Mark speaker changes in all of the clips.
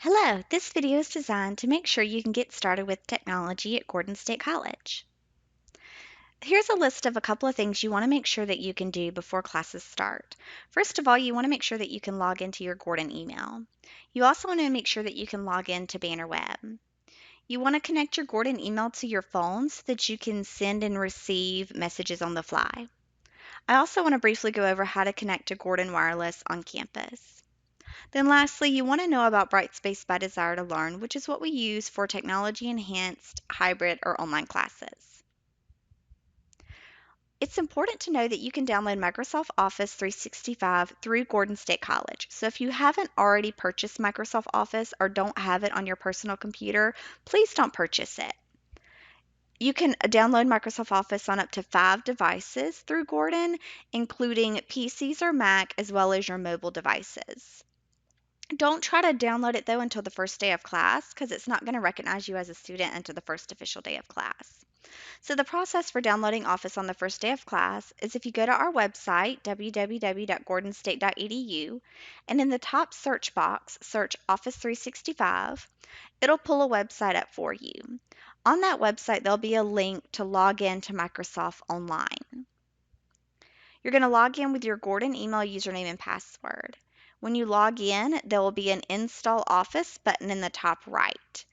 Speaker 1: Hello, this video is designed to make sure you can get started with technology at Gordon State College. Here's a list of a couple of things you want to make sure that you can do before classes start. First of all, you want to make sure that you can log into your Gordon email. You also want to make sure that you can log into Banner Web. You want to connect your Gordon email to your phone so that you can send and receive messages on the fly. I also want to briefly go over how to connect to Gordon Wireless on campus. Then lastly, you want to know about Brightspace by Desire to Learn, which is what we use for technology-enhanced hybrid or online classes. It's important to know that you can download Microsoft Office 365 through Gordon State College. So if you haven't already purchased Microsoft Office or don't have it on your personal computer, please don't purchase it. You can download Microsoft Office on up to 5 devices through Gordon, including PCs or Mac, as well as your mobile devices. Don't try to download it though until the first day of class because it's not going to recognize you as a student until the first official day of class. So the process for downloading Office on the first day of class is if you go to our website, www.gordonstate.edu, and in the top search box, search Office 365, it'll pull a website up for you. On that website, there'll be a link to log in to Microsoft Online. You're going to log in with your Gordon email username and password. When you log in, there will be an Install Office button in the top right.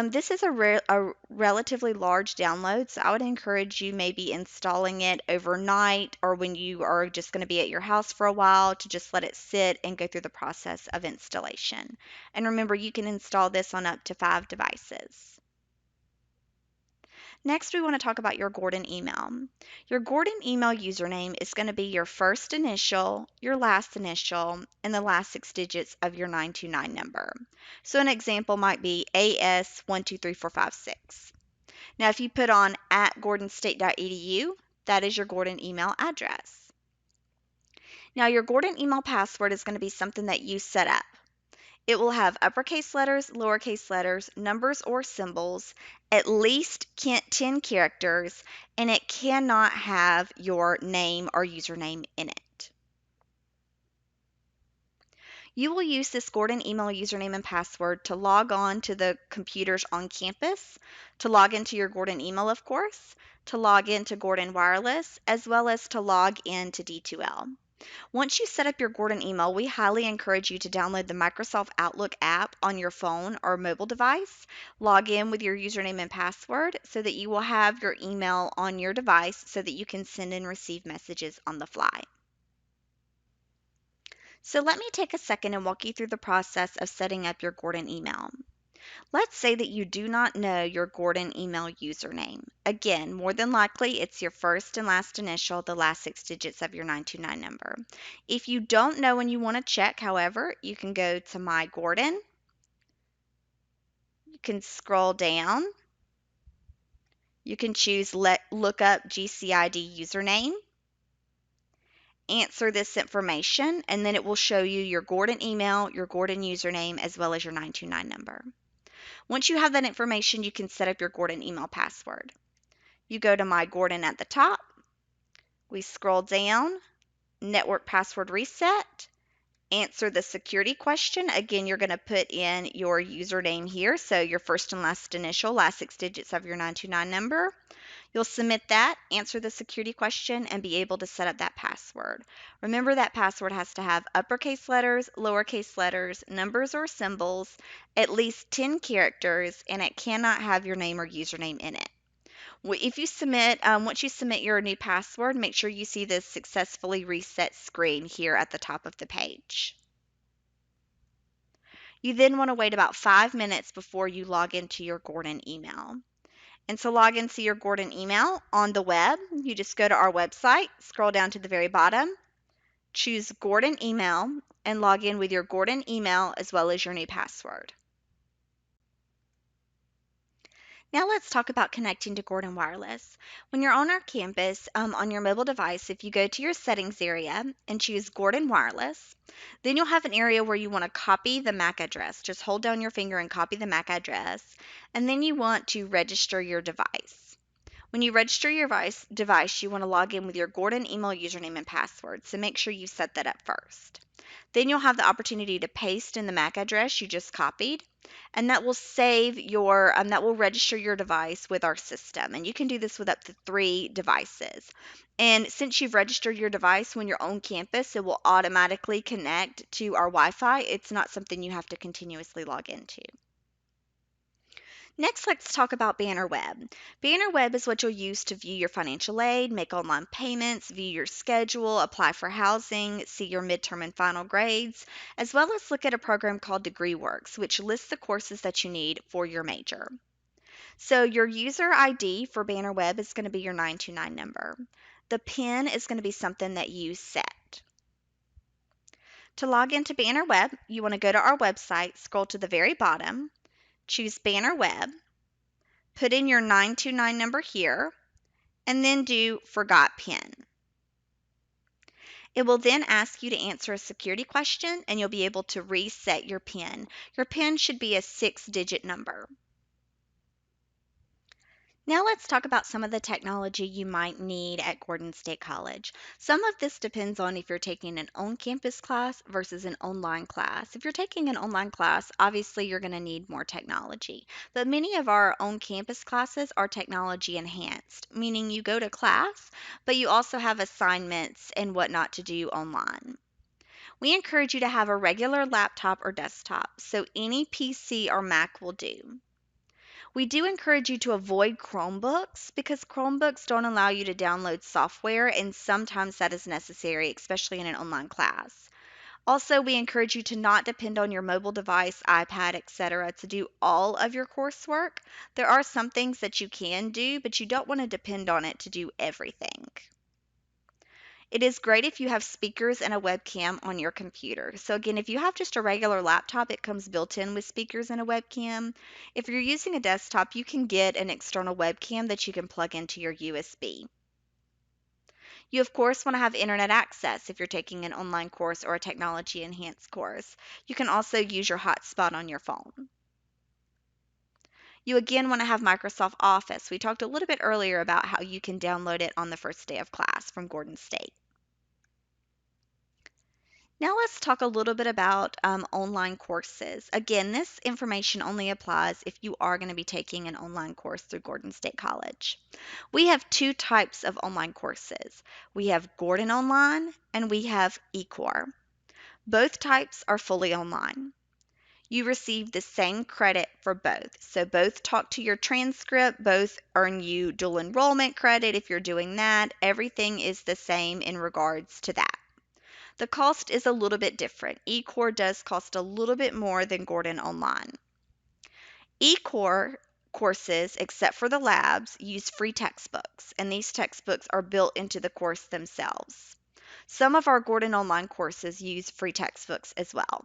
Speaker 1: This is a relatively large download, so I would encourage you maybe installing it overnight or when you are just going to be at your house for a while to just let it sit and go through the process of installation. And remember, you can install this on up to 5 devices. Next, we want to talk about your Gordon email. Your Gordon email username is going to be your first initial, your last initial, and the last 6 digits of your 929 number. So an example might be AS123456. Now, if you put on @gordonstate.edu, that is your Gordon email address. Now, your Gordon email password is going to be something that you set up. It will have uppercase letters, lowercase letters, numbers or symbols, at least 10 characters, and it cannot have your name or username in it. You will use this Gordon email username and password to log on to the computers on campus, to log into your Gordon email, of course, to log into Gordon Wireless, as well as to log into D2L. Once you set up your Gordon email, we highly encourage you to download the Microsoft Outlook app on your phone or mobile device. Log in with your username and password so that you will have your email on your device so that you can send and receive messages on the fly. So let me take a second and walk you through the process of setting up your Gordon email. Let's say that you do not know your Gordon email username. Again, more than likely, it's your first and last initial, the last 6 digits of your 929 number. If you don't know and you want to check, however, you can go to My Gordon. You can scroll down. You can choose Look Up GCID Username. Answer this information, and then it will show you your Gordon email, your Gordon username, as well as your 929 number. Once you have that information, you can set up your Gordon email password. You go to My Gordon at the top. We scroll down, Network Password Reset, answer the security question. Again, you're going to put in your username here, so your first and last initial, last 6 digits of your 929 number. You'll submit that, answer the security question, and be able to set up that password. Remember that password has to have uppercase letters, lowercase letters, numbers or symbols, at least 10 characters, and it cannot have your name or username in it. If you submit, once you submit your new password, make sure you see this successfully reset screen here at the top of the page. You then want to wait about 5 minutes before you log into your Gordon email. And to log into your Gordon email on the web, you just go to our website, scroll down to the very bottom, choose Gordon email, and log in with your Gordon email as well as your new password. Now let's talk about connecting to Gordon Wireless. When you're on our campus, on your mobile device, if you go to your settings area and choose Gordon Wireless, then you'll have an area where you want to copy the MAC address. Just hold down your finger and copy the MAC address, and then you want to register your device. When you register your device, you want to log in with your Gordon email username and password, so make sure you set that up first. Then you'll have the opportunity to paste in the MAC address you just copied, and that will save your that will register your device with our system. And you can do this with up to 3 devices. And since you've registered your device when you're on campus, it will automatically connect to our Wi-Fi. It's not something you have to continuously log into. Next, let's talk about Banner Web. Banner Web is what you'll use to view your financial aid, make online payments, view your schedule, apply for housing, see your midterm and final grades, as well as look at a program called DegreeWorks, which lists the courses that you need for your major. So your user ID for Banner Web is going to be your 929 number. The PIN is going to be something that you set. To log into Banner Web, you want to go to our website, scroll to the very bottom, choose Banner Web, put in your 929 number here, and then do Forgot PIN. It will then ask you to answer a security question, and you'll be able to reset your PIN. Your PIN should be a 6-digit number. Now let's talk about some of the technology you might need at Gordon State College. Some of this depends on if you're taking an on-campus class versus an online class. If you're taking an online class, obviously you're going to need more technology. But many of our on-campus classes are technology enhanced, meaning you go to class, but you also have assignments and whatnot to do online. We encourage you to have a regular laptop or desktop, so any PC or Mac will do. We do encourage you to avoid Chromebooks because Chromebooks don't allow you to download software, and sometimes that is necessary, especially in an online class. Also, we encourage you to not depend on your mobile device, iPad, etc., to do all of your coursework. There are some things that you can do, but you don't want to depend on it to do everything. It is great if you have speakers and a webcam on your computer. So again, if you have just a regular laptop, it comes built in with speakers and a webcam. If you're using a desktop, you can get an external webcam that you can plug into your USB. You, of course, want to have internet access if you're taking an online course or a technology enhanced course. You can also use your hotspot on your phone. You again want to have Microsoft Office. We talked a little bit earlier about how you can download it on the first day of class from Gordon State. Now let's talk a little bit about online courses. Again, this information only applies if you are going to be taking an online course through Gordon State College. We have 2 types of online courses. We have Gordon Online and we have eCore. Both types are fully online. You receive the same credit for both. So both talk to your transcript, both earn you dual enrollment credit if you're doing that. Everything is the same in regards to that. The cost is a little bit different. eCore does cost a little bit more than Gordon Online. eCore courses, except for the labs, use free textbooks, and these textbooks are built into the course themselves. Some of our Gordon Online courses use free textbooks as well.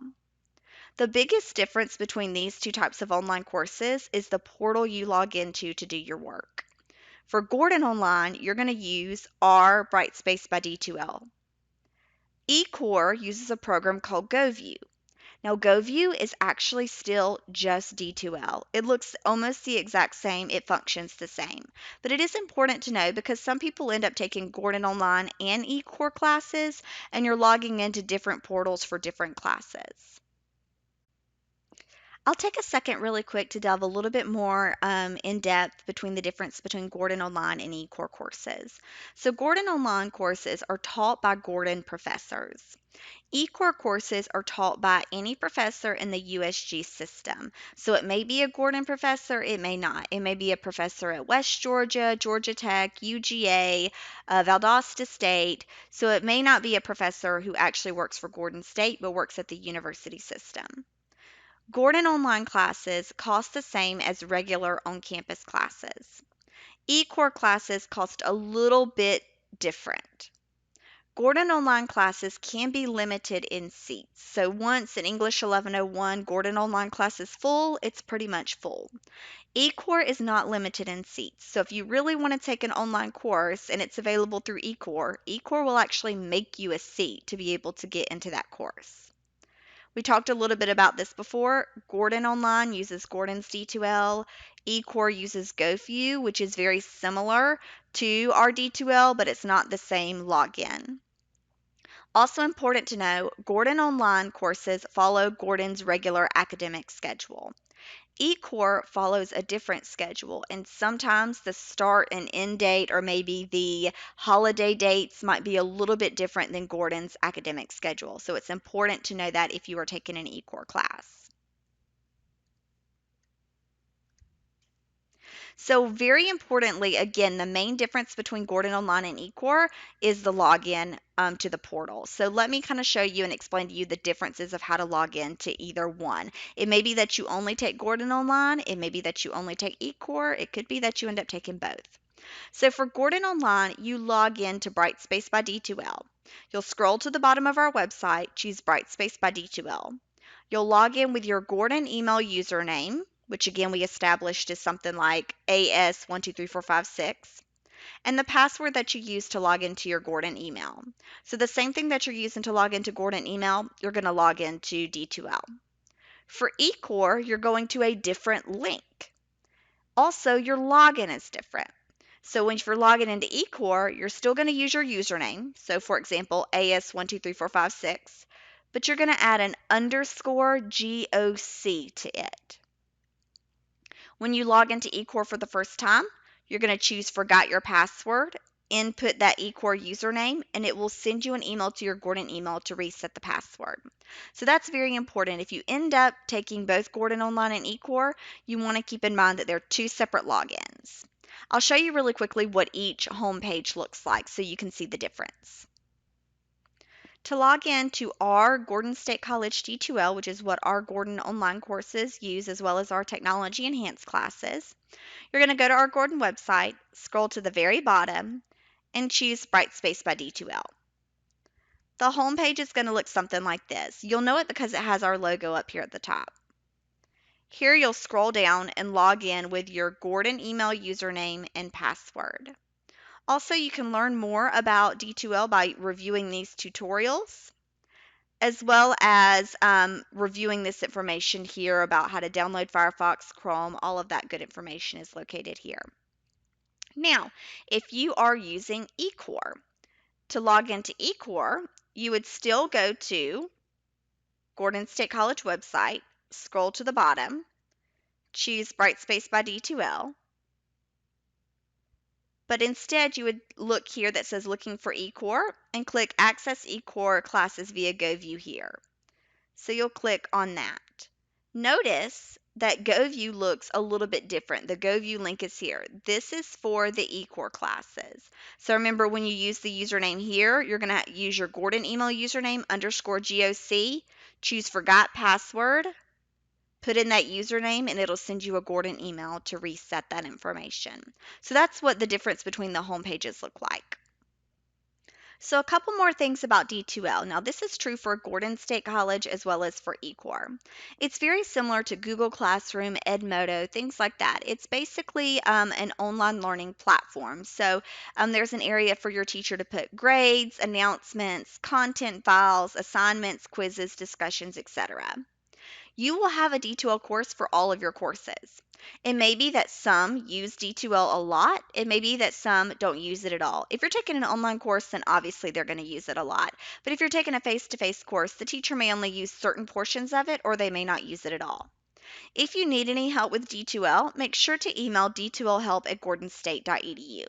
Speaker 1: The biggest difference between these 2 types of online courses is the portal you log into to do your work. For Gordon Online, you're going to use R Brightspace by D2L. eCore uses a program called GoView. Now, GoView is actually still just D2L. It looks almost the exact same, it functions the same. But it is important to know because some people end up taking Gordon Online and eCore classes, and you're logging into different portals for different classes. I'll take a second really quick to delve a little bit more in depth between the difference between Gordon Online and eCore courses. So Gordon Online courses are taught by Gordon professors. eCore courses are taught by any professor in the USG system. So it may be a Gordon professor, it may not. It may be a professor at West Georgia, Georgia Tech, UGA, Valdosta State. So it may not be a professor who actually works for Gordon State, but works at the university system. Gordon Online classes cost the same as regular on-campus classes. eCore classes cost a little bit different. Gordon Online classes can be limited in seats. So once an English 1101 Gordon Online class is full, it's pretty much full. eCore is not limited in seats. So if you really want to take an online course and it's available through eCore, eCore will actually make you a seat to be able to get into that course. We talked a little bit about this before. Gordon Online uses Gordon's D2L. eCore uses GoView, which is very similar to our D2L, but it's not the same login. Also important to know, Gordon Online courses follow Gordon's regular academic schedule. eCore follows a different schedule, and sometimes the start and end date or maybe the holiday dates might be a little bit different than Gordon's academic schedule. So it's important to know that if you are taking an eCore class. So very importantly, again, the main difference between Gordon Online and eCore is the login to the portal. So let me kind of show you and explain to you the differences of how to log in to either one. It may be that you only take Gordon Online. It may be that you only take eCore. It could be that you end up taking both. So for Gordon Online, you log in to Brightspace by D2L. You'll scroll to the bottom of our website, choose Brightspace by D2L. You'll log in with your Gordon email username, which again we established is something like AS123456, and the password that you use to log into your Gordon email. So the same thing that you're using to log into Gordon email, you're going to log into D2L. For eCore, you're going to a different link. Also, your login is different. So when you're logging into eCore, you're still going to use your username. So for example, AS123456, but you're going to add an underscore GOC to it. When you log into eCore for the first time, you're going to choose Forgot Your Password, input that eCore username, and it will send you an email to your Gordon email to reset the password. So that's very important. If you end up taking both Gordon Online and eCore, you want to keep in mind that they're two separate logins. I'll show you really quickly what each homepage looks like so you can see the difference. To log in to our Gordon State College D2L, which is what our Gordon online courses use, as well as our technology enhanced classes, you're going to go to our Gordon website, scroll to the very bottom, and choose Brightspace by D2L. The home page is going to look something like this. You'll know it because it has our logo up here at the top. Here you'll scroll down and log in with your Gordon email username and password. Also, you can learn more about D2L by reviewing these tutorials, as well as reviewing this information here about how to download Firefox, Chrome. All of that good information is located here. Now, if you are using eCore, to log into eCore, you would still go to Gordon State College website, scroll to the bottom, choose Brightspace by D2L, but instead you would look here that says looking for eCore and click Access eCore classes via GoView here. So you'll click on that. Notice that GoView looks a little bit different. The GoView link is here. This is for the eCore classes. So remember, when you use the username here, you're going to use your Gordon email username underscore GOC, choose Forgot Password, put in that username, and it'll send you a Gordon email to reset that information. So that's what the difference between the home pages look like. So a couple more things about D2L. Now this is true for Gordon State College as well as for eCore. It's very similar to Google Classroom, Edmodo, things like that. It's basically an online learning platform. So there's an area for your teacher to put grades, announcements, content files, assignments, quizzes, discussions, etc. You will have a D2L course for all of your courses. It may be that some use D2L a lot. It may be that some don't use it at all. If you're taking an online course, then obviously they're going to use it a lot. But if you're taking a face-to-face course, the teacher may only use certain portions of it or they may not use it at all. If you need any help with D2L, make sure to email d2lhelp@gordonstate.edu.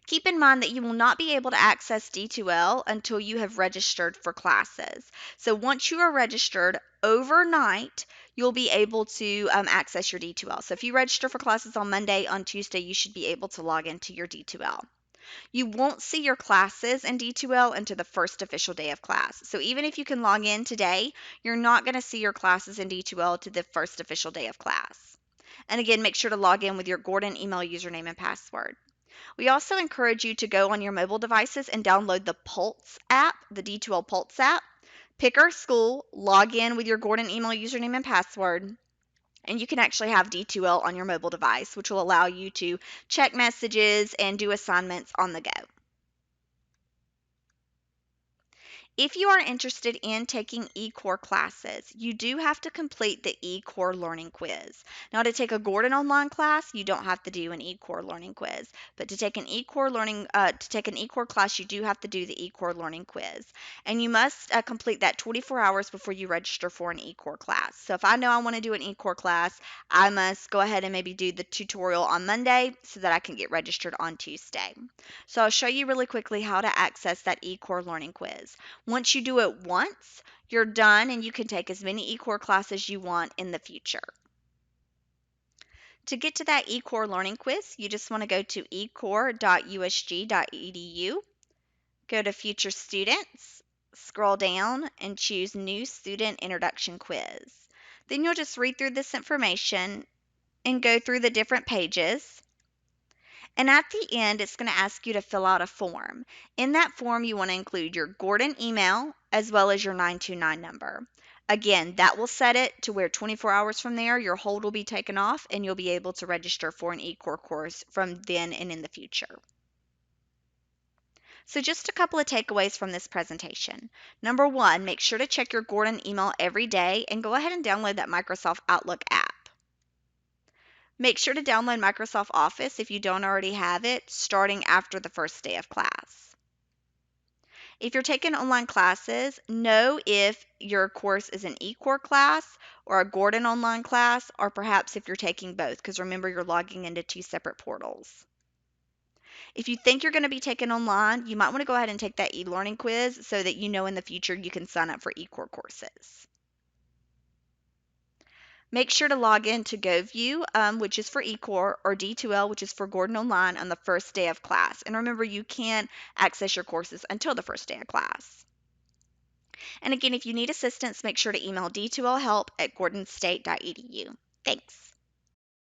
Speaker 1: Keep in mind that you will not be able to access D2L until you have registered for classes. So once you are registered overnight, you'll be able to access your D2L. So if you register for classes on Monday, on Tuesday, you should be able to log into your D2L. You won't see your classes in D2L until the first official day of class. So even if you can log in today, you're not going to see your classes in D2L to the first official day of class. And again, make sure to log in with your Gordon email username and password. We also encourage you to go on your mobile devices and download the Pulse app, the D2L Pulse app. Pick our school, log in with your Gordon email username and password, and you can actually have D2L on your mobile device, which will allow you to check messages and do assignments on the go. If you are interested in taking eCore classes, you do have to complete the eCore learning quiz. Now, to take a Gordon online class, you don't have to do an eCore learning quiz, but to take an eCore class, you do have to do the eCore learning quiz, and you must complete that 24 hours before you register for an eCore class. So, if I know I want to do an eCore class, I must go ahead and maybe do the tutorial on Monday so that I can get registered on Tuesday. So, I'll show you really quickly how to access that eCore learning quiz. Once you do it once, you're done and you can take as many eCore classes you want in the future. To get to that eCore learning quiz, you just want to go to ecore.usg.edu, go to Future Students, scroll down, and choose New Student Introduction Quiz. Then you'll just read through this information and go through the different pages. And at the end, it's going to ask you to fill out a form. In that form, you want to include your Gordon email as well as your 929 number. Again, that will set it to where 24 hours from there, your hold will be taken off and you'll be able to register for an eCore course from then and in the future. So just a couple of takeaways from this presentation. Number one, make sure to check your Gordon email every day and go ahead and download that Microsoft Outlook app. Make sure to download Microsoft Office if you don't already have it, starting after the first day of class. If you're taking online classes, know if your course is an eCore class or a Gordon online class, or perhaps if you're taking both, because remember you're logging into two separate portals. If you think you're going to be taking online, you might want to go ahead and take that eLearning quiz so that you know in the future you can sign up for eCore courses. Make sure to log in to GoView, which is for eCore, or D2L, which is for Gordon Online, on the first day of class. And remember, you can't access your courses until the first day of class. And again, if you need assistance, make sure to email d2lhelp@gordonstate.edu. Thanks.